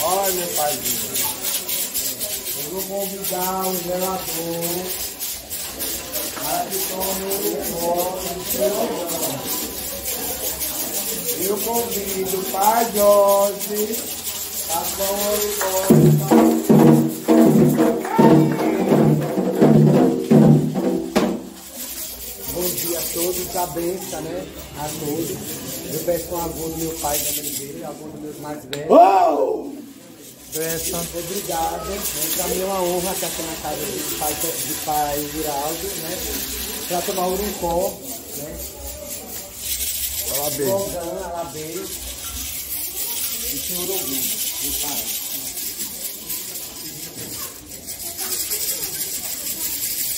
Olha, meu paizinho. Eu vou convidar o zelador para que tome o copo do seu irmão. Eu convido o pai Jorge a tomar o copo. Bom dia a todos, a benção, né? A todos. Eu peço um avô do meu pai da Oliveira, avô dos meus mais velhos. Oh! Obrigado. Para mim é uma honra estar aqui na casa do pai Giraldo, né? Para tomar o urucó, né? Alabê. Alabê. E senhor Augusto, do pai.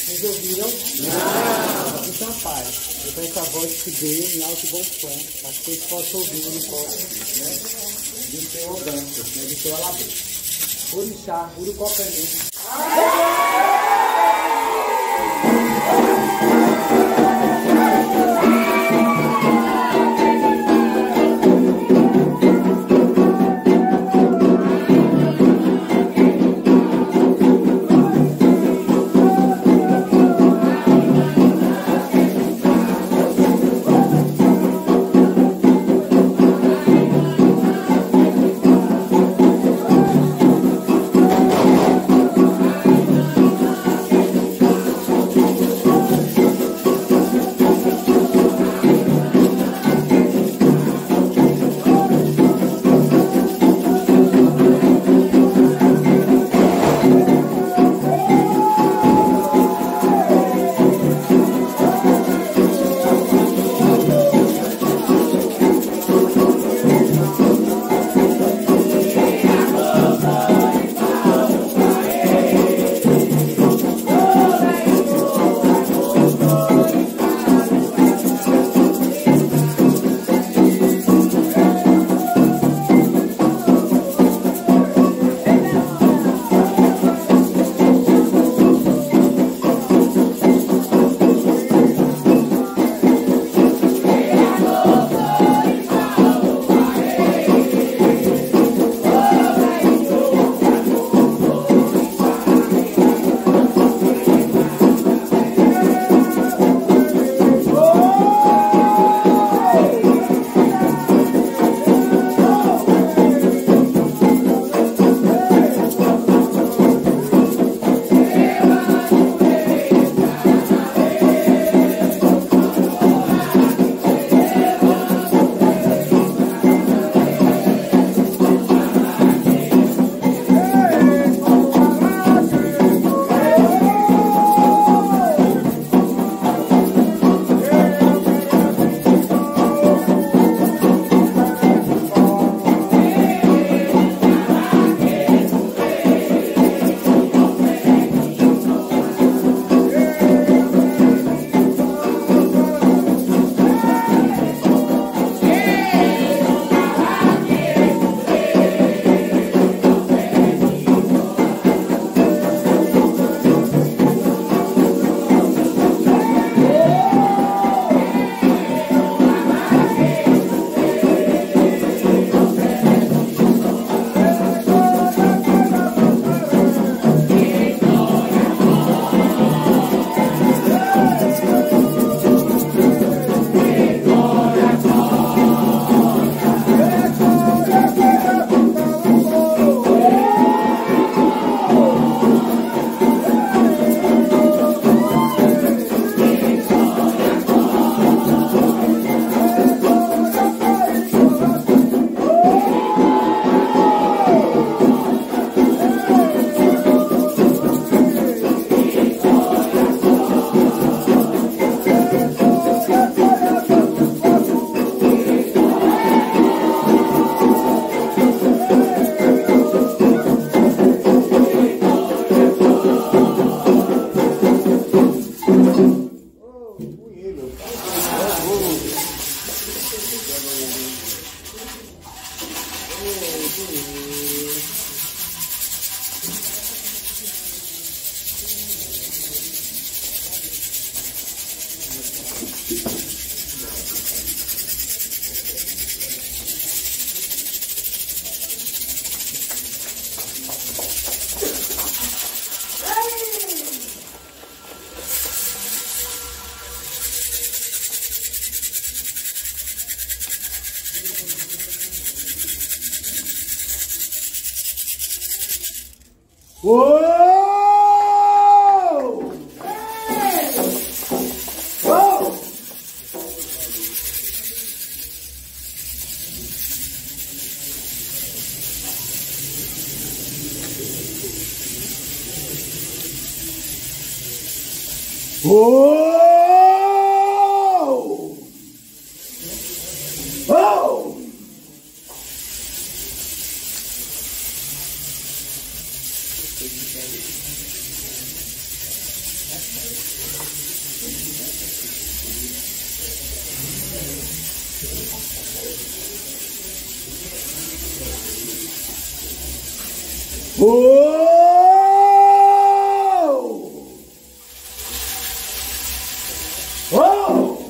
Vocês ouviram? Não! Então, pai, eu peço a voz que dê em alto e bom som, para que vocês possam ouvir o urucó, né? Do seu Augusto, né? Do seu Alabê. Orixá, Urucó Penê. Uou! Uou! Uou! Uou!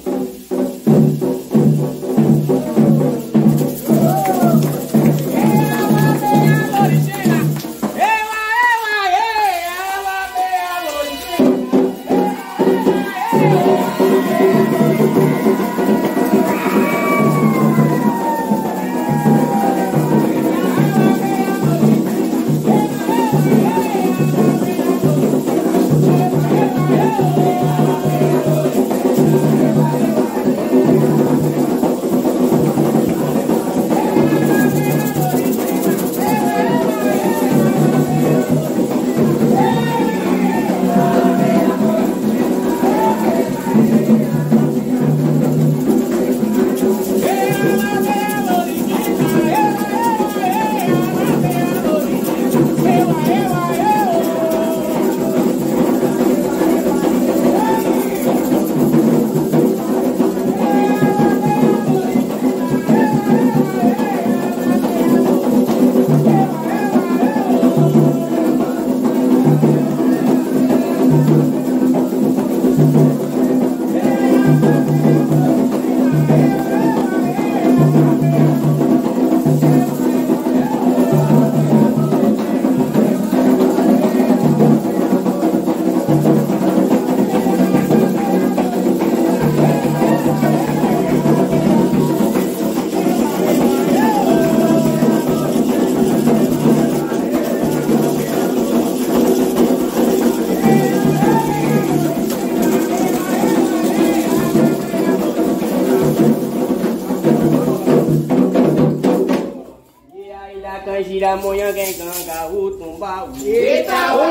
Canjira monha quem canga o tumba o Itaú.